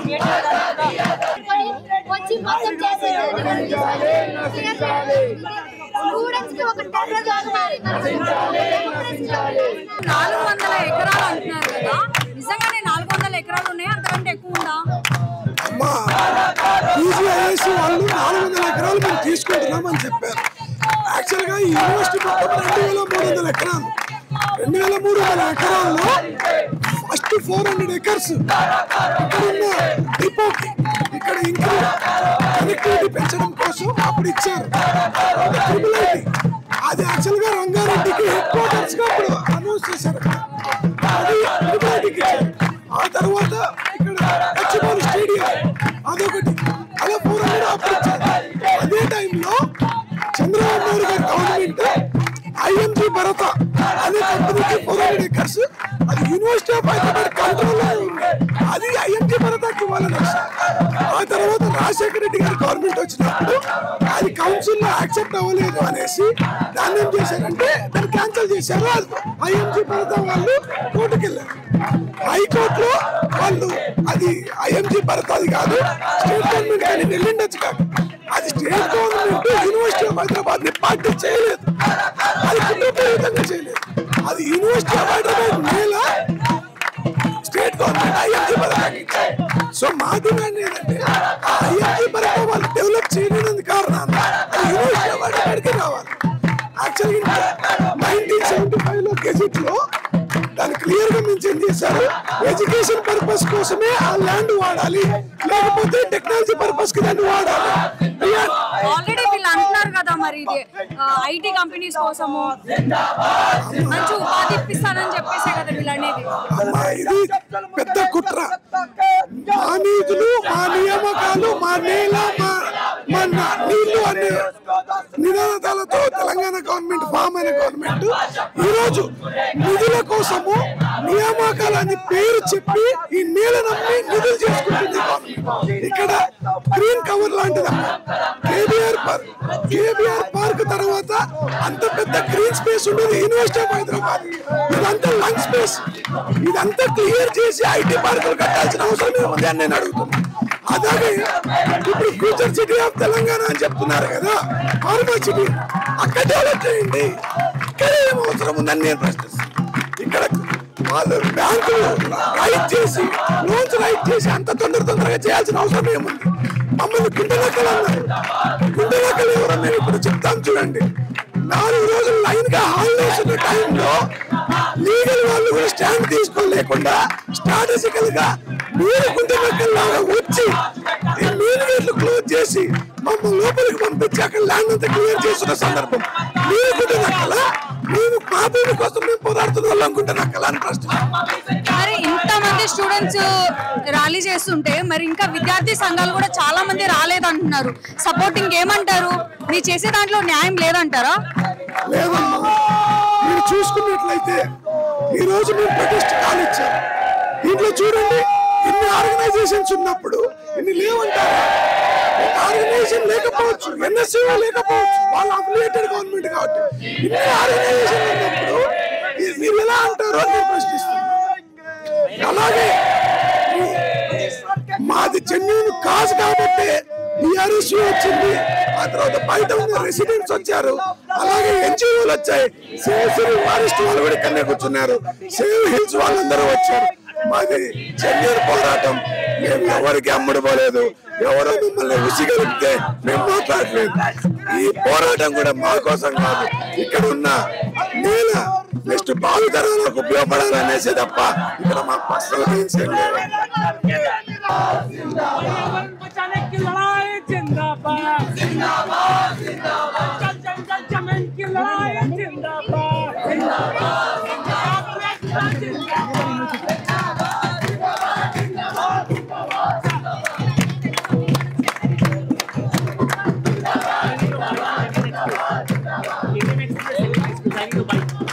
ఎకరాలు అంటున్నారు కదా, నిజంగానే 400 ఎకరాలు ఉన్నాయి, అంతకంటే ఎక్కువ ఉందా? వాళ్ళు 400 ఎకరాలు మేము తీసుకుంటున్నామని చెప్పారు. యాక్చువల్గా ఈ యూనివర్సిటీ మొత్తం 2300 ఎకరాలు. 2300 ఎకరాల్లో ఫస్ట్ 400 ఎకర్స్ ఇక్కడున్న డిపోకి ఇక్కడ ఇంకా కనెక్టివిటీ పెంచడం కోసం అప్పుడు ఇచ్చారు. అది యాక్చువల్గా రంగారెడ్డికి హెడ్ క్వార్టర్స్ గా అప్పుడు అనౌన్స్ చేశారు. అది ట్రిపుల్ ఇచ్చారు. ఆ తర్వాత ఇక్కడ గచ్చిబౌలి స్టేడియం అదొకటి, అలా 400 అప్పుడు ఇచ్చారు. అదే టైంలో చంద్రబాబు నాయుడు గారి గవర్నమెంట్ IMG భరత అనే కంపెనీకి 400 ఎకర్స్ అది యూనివర్సిటీ ఆఫ్ హైదరాబాద్ కంట్రోల్లో ఉంది. అది IMG భరతకి ఇవ్వాలని వచ్చారు. ఆ తర్వాత రాజశేఖర రెడ్డి గారి గవర్నమెంట్ వచ్చినప్పుడు అది కౌన్సిల్లో యాక్సెప్ట్ అవ్వలేదు అనేసి దాన్ని ఏం చేశారంటే దాన్ని క్యాన్సిల్ చేశారు. IMG భరత వాళ్ళు కోర్టుకు వెళ్ళారు. హైకోర్టులో వాళ్ళు అది IMG భరత అది కాదు స్టేట్ గవర్నమెంట్ కానీ వెళ్ళిండొచ్చు కాదు. అది state government university of Hyderabad ని పార్టీ చేయలేదు, అది కుటుంబపరంగా చేయలేదు. అది university of Hyderabad Mela state government IMG భరతకి ఇచ్చారు. సో మా డిమాండ్ ఏంటంటే IMG భరత వాళ్ళు డెవలప్ చేయలేని కారణాలు యూనివర్సిటీ ఆఫ్ హైదరాబాద్కి రావాలి. యాక్చువల్గా 1975లో గెజెట్ లో దాన్ని క్లియర్ గా మెన్షన్ చేశారు. ఎడ్యుకేషన్ పర్పస్ కోసమే ఆ ల్యాండ్ వాడాలి, లేకపోతే టెక్నాలజీ పర్పస్ కి దాన్ని వాడాలి. ఆల్రెడీ వీళ్ళు అంటున్నారు కదా, మరి ఇది IT కంపెనీస్ కోసము మంచి ఉపాధి ఇప్పిస్తానని చెప్పేసే కదా వీళ్ళు అనేది. ఇది పెద్ద కుట్ర. మా నిధులు, మా నియామకాలు, మా నేల, మా నీళ్లు అనే నినాదాలతో తెలంగాణ గవర్నమెంట్ ఫామ్ అయిన గవర్నమెంట్ ఈరోజు నిధుల కోసము నియామకాలని పేరు చెప్పి ఈ నేల నమ్మి నిధులు చేసుకుంటుంది. ఇక్కడ గ్రీన్ కవర్ లాంటిదమ్మా. కేబీఆర్ పార్క్ తర్వాత అంత పెద్ద గ్రీన్ స్పేస్ ఉండేది యూనివర్సిటీ ఆఫ్ హైదరాబాద్. ఇదంతా లంగ్ స్పేస్. ఇదంతా క్లియర్ చేసి IT పార్కులు కట్టాల్సిన అవసరం ఏముంది అని నేను అడుగుతున్నాను. అలాగే ఇప్పుడు ఫ్యూచర్ సిటీ ఆఫ్ తెలంగాణ అని చెప్తున్నారు కదా, ఫార్మా సిటీ అక్కడ డెవలప్ చేయండి. ఇక్కడ ఏం అవసరం ఉందని నేను ప్రశ్నిస్తాను. ఇక్కడ వాళ్ళు బ్యాంకులు రైట్ చేసి లోన్స్ రైట్ చేసి అంత తొందరగా చేయాల్సిన అవసరం ఏముంది? మమ్మల్ని గుండెలక్కలు అన్నారు. గుండెలక్కలు ఎవరో మేము ఇప్పుడు చెప్తాను చూడండి. 4 రోజులు లైన్ గా హాలిడేస్ ఉన్న టైంలో లీగల్ వాళ్ళు కూడా స్టాండ్ తీసుకోలేకుండా స్ట్రాటజికల్ గా మీరు గుండెలక్కల్లాగా వచ్చి మెయిన్ గేట్లు క్లోజ్ చేసి మమ్మల్ని లోపలికి పంపించి అక్కడ ల్యాండ్ అంతా క్లియర్ చేస్తున్న సందర్భం మీరు గుండెలక్కల, మేము మా భూమి కోసం మేము పోరాడుతున్న వాళ్ళు అనుకుంటున్నాం అని ప్రశ్న. మరి ఇంతమంది స్టూడెంట్స్ ర్యాలీ చేస్తుంటే మరి ఇంకా విద్యార్థి సంఘాలు కూడా చాలా మంది రాలేదంటున్నారు. సపోర్టింగ్ ఏమంటారు? మీరు చేసే దాంట్లో న్యాయం లేదంటారా? లేదమ్మా, మీరు చూసుకున్నట్లయితే ఈ రోజు మేము ప్రొటెస్ట్ కాల్ ఇచ్చాం. దీంట్లో చూడండి, ఇన్ని ఆర్గనైజేషన్స్ ఉన్నప్పుడు ఇన్ని లేవంటారా? ఆర్గనైజేషన్ లేకపోవచ్చు, NSCO లేకపోవచ్చు, వాళ్ళు అఫిలియేటెడ్ గవర్నమెంట్ కాబట్టి ఇన్ని ఆర్గనైజేషన్ ఉన్నప్పుడు మీరు ఎలా అంటారో నేను ప్రశ్నిస్తున్నాను. అలాగే మాది జెన్యూన్ కాజ్ కాబట్టి BRSU వచ్చింది, ఆ తర్వాత బయట ఉన్న రెసిడెంట్స్ వచ్చారు, అలాగే NGOలు వచ్చాయి, సేవ్ సిరి ఫారెస్ట్ వాళ్ళు కూడా ఇక్కడనే కూర్చున్నారు, సేవ్ హిల్స్ వాళ్ళందరూ వచ్చారు. మాది జెన్యూన్ పోరాటం. మేము ఎవరికి అమ్ముడుపోలేదు, ఎవరో మిమ్మల్ని విసిగలిపితే మేము మాట్లాడలేదు. ఈ పోరాటం కూడా మా కోసం కాదు, ఇక్కడ ఉన్న నేల నెక్స్ట్ భావితరాలకు ఉపయోగపడాలనేసి తప్ప ఇక్కడ మా పర్సనల్ మీన్స్ ఏం లేదు. Thank you.